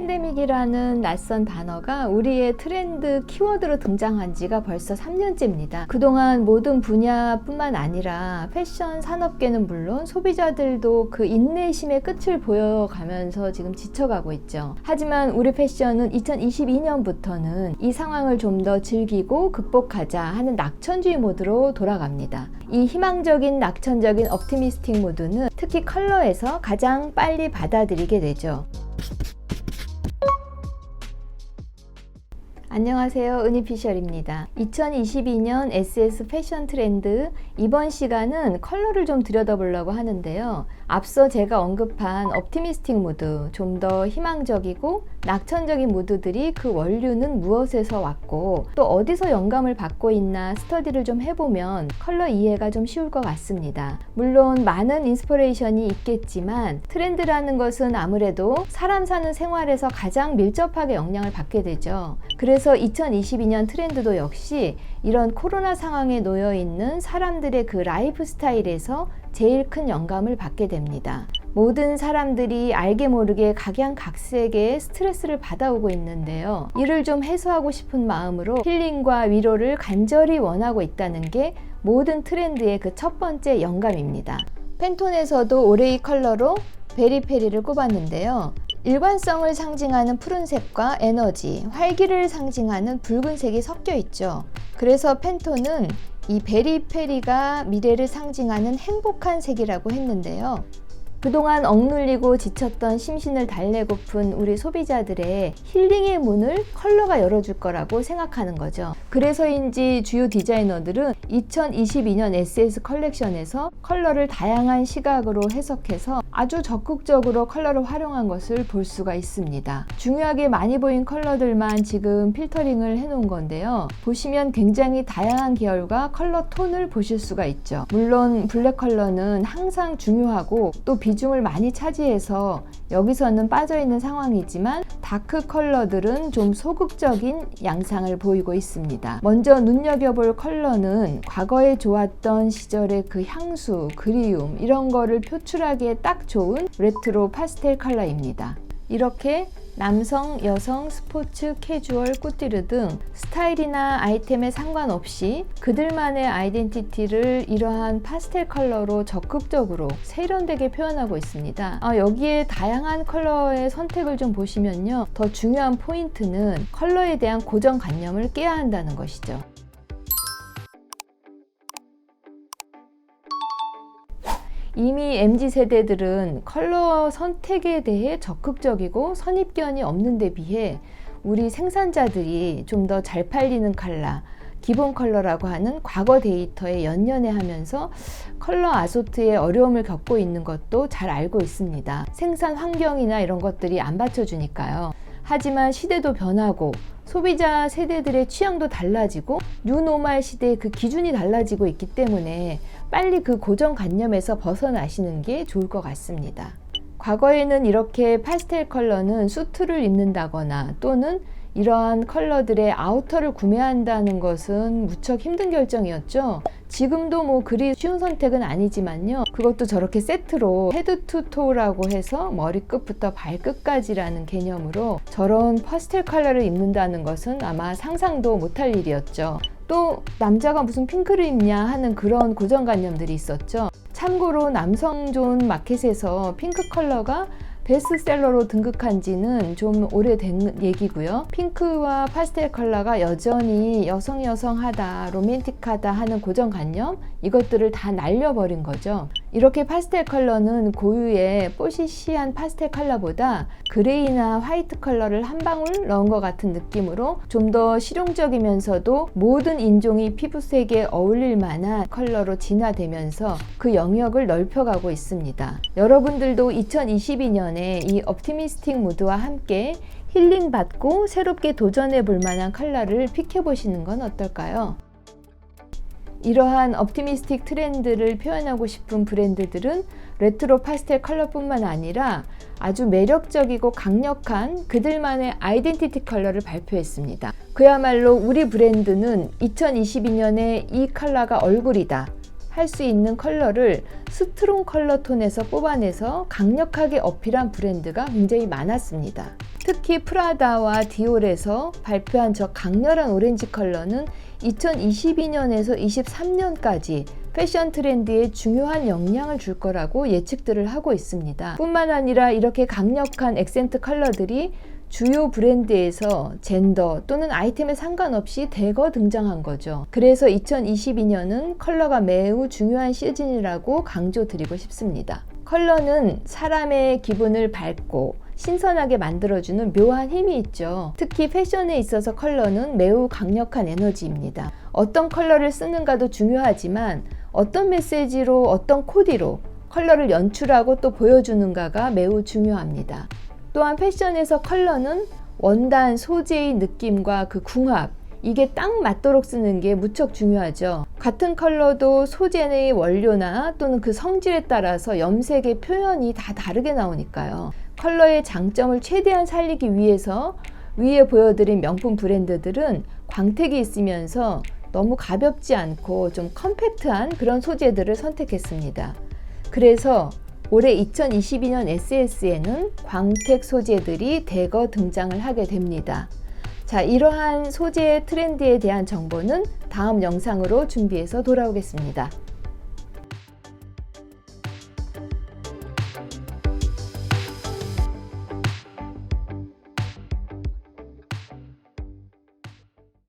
팬데믹이라는 낯선 단어가 우리의 트렌드 키워드로 등장한 지가 벌써 3년째입니다. 그동안 모든 분야뿐만 아니라 패션 산업계는 물론 소비자들도 그 인내심의 끝을 보여가면서 지금 지쳐가고 있죠. 하지만 우리 패션은 2022년부터는 이 상황을 좀 더 즐기고 극복하자 하는 낙천주의 모드로 돌아갑니다. 이 희망적인 낙천적인 optimistic 모드는 특히 컬러에서 가장 빨리 받아들이게 되죠. 안녕하세요, 은희피셜입니다. 2022년 SS 패션 트렌드, 이번 시간은 컬러를 좀 들여다보려고 하는데요. 앞서 제가 언급한 optimistic 모드, 좀 더 희망적이고 낙천적인 모드들이 그 원류는 무엇에서 왔고 또 어디서 영감을 받고 있나 스터디를 좀 해보면 컬러 이해가 좀 쉬울 것 같습니다. 물론 많은 인스피레이션이 있겠지만 트렌드라는 것은 아무래도 사람 사는 생활에서 가장 밀접하게 영향을 받게 되죠. 그래서 2022년 트렌드도 역시 이런 코로나 상황에 놓여 있는 사람들의 그 라이프 스타일에서 제일 큰 영감을 받게 됩니다. 모든 사람들이 알게 모르게 각양각색의 스트레스를 받아오고 있는데요. 이를 좀 해소하고 싶은 마음으로 힐링과 위로를 간절히 원하고 있다는 게 모든 트렌드의 그 첫 번째 영감입니다. 팬톤에서도 올해 이 컬러로 베리페리를 꼽았는데요. 일관성을 상징하는 푸른색과 에너지, 활기를 상징하는 붉은색이 섞여 있죠. 그래서 팬톤은 이 베리페리가 미래를 상징하는 행복한 색이라고 했는데요. 그동안 억눌리고 지쳤던 심신을 달래고픈 우리 소비자들의 힐링의 문을 컬러가 열어줄 거라고 생각하는 거죠. 그래서인지 주요 디자이너들은 2022년 SS 컬렉션에서 컬러를 다양한 시각으로 해석해서 아주 적극적으로 컬러를 활용한 것을 볼 수가 있습니다. 중요하게 많이 보인 컬러들만 지금 필터링을 해놓은 건데요. 보시면 굉장히 다양한 계열과 컬러 톤을 보실 수가 있죠. 물론 블랙 컬러는 항상 중요하고 또 비중을 많이 차지해서 여기서는 빠져있는 상황이지만 다크 컬러들은 좀 소극적인 양상을 보이고 있습니다. 먼저 눈여겨볼 컬러는 과거에 좋았던 시절의 그 향수, 그리움 이런 거를 표출하기에 딱 좋은 레트로 파스텔 컬러입니다. 이렇게 남성, 여성, 스포츠, 캐주얼, 꾸띠르 등 스타일이나 아이템에 상관없이 그들만의 아이덴티티를 이러한 파스텔 컬러로 적극적으로 세련되게 표현하고 있습니다. 여기에 다양한 컬러의 선택을 좀 보시면요. 더 중요한 포인트는 컬러에 대한 고정관념을 깨야 한다는 것이죠. 이미 MZ세대들은 컬러 선택에 대해 적극적이고 선입견이 없는 데 비해 우리 생산자들이 좀 더 잘 팔리는 컬러, 기본 컬러라고 하는 과거 데이터에 연연해하면서 컬러 아소트의 어려움을 겪고 있는 것도 잘 알고 있습니다. 생산 환경이나 이런 것들이 안 받쳐주니까요. 하지만 시대도 변하고 소비자 세대들의 취향도 달라지고 뉴노멀 시대의 그 기준이 달라지고 있기 때문에 빨리 그 고정관념에서 벗어나시는 게 좋을 것 같습니다. 과거에는 이렇게 파스텔 컬러는 수트를 입는다거나 또는 이러한 컬러들의 아우터를 구매한다는 것은 무척 힘든 결정이었죠. 지금도 뭐 그리 쉬운 선택은 아니지만요. 그것도 저렇게 세트로 헤드 투 토라고 해서 머리끝부터 발끝까지라는 개념으로 저런 파스텔 컬러를 입는다는 것은 아마 상상도 못할 일이었죠. 또 남자가 무슨 핑크를 입냐 하는 그런 고정관념들이 있었죠. 참고로 남성존 마켓에서 핑크 컬러가 베스트셀러로 등극한 지는 좀 오래된 얘기고요. 핑크와 파스텔 컬러가 여전히 여성하다, 로맨틱하다 하는 고정관념, 이것들을 다 날려버린 거죠. 이렇게 파스텔 컬러는 고유의 뽀시시한 파스텔 컬러보다 그레이나 화이트 컬러를 한 방울 넣은 것 같은 느낌으로 좀 더 실용적이면서도 모든 인종이 피부색에 어울릴 만한 컬러로 진화되면서 그 영역을 넓혀가고 있습니다. 여러분들도 2022년에 이 optimistic 무드와 함께 힐링받고 새롭게 도전해 볼 만한 컬러를 픽해 보시는 건 어떨까요? 이러한 optimistic 트렌드를 표현하고 싶은 브랜드들은 레트로 파스텔 컬러뿐만 아니라 아주 매력적이고 강력한 그들만의 아이덴티티 컬러를 발표했습니다. 그야말로 우리 브랜드는 2022년에 이 컬러가 얼굴이다, 할 수 있는 컬러를 스트롱 컬러 톤에서 뽑아내서 강력하게 어필한 브랜드가 굉장히 많았습니다. 특히 프라다와 디올에서 발표한 저 강렬한 오렌지 컬러는 2022년에서 23년까지 패션 트렌드에 중요한 영향을 줄 거라고 예측들을 하고 있습니다. 뿐만 아니라 이렇게 강력한 액센트 컬러들이 주요 브랜드에서 젠더 또는 아이템에 상관없이 대거 등장한 거죠. 그래서 2022년은 컬러가 매우 중요한 시즌이라고 강조드리고 싶습니다. 컬러는 사람의 기분을 밝고 신선하게 만들어주는 묘한 힘이 있죠. 특히 패션에 있어서 컬러는 매우 강력한 에너지입니다. 어떤 컬러를 쓰는가도 중요하지만 어떤 메시지로 어떤 코디로 컬러를 연출하고 또 보여주는가가 매우 중요합니다. 또한 패션에서 컬러는 원단 소재의 느낌과 그 궁합, 이게 딱 맞도록 쓰는 게 무척 중요하죠. 같은 컬러도 소재의 원료나 또는 그 성질에 따라서 염색의 표현이 다 다르게 나오니까요. 컬러의 장점을 최대한 살리기 위해서 위에 보여드린 명품 브랜드들은 광택이 있으면서 너무 가볍지 않고 좀 컴팩트한 그런 소재들을 선택했습니다. 그래서 올해 2022년 SS에는 광택 소재들이 대거 등장을 하게 됩니다. 자, 이러한 소재 트렌드에 대한 정보는 다음 영상으로 준비해서 돌아오겠습니다.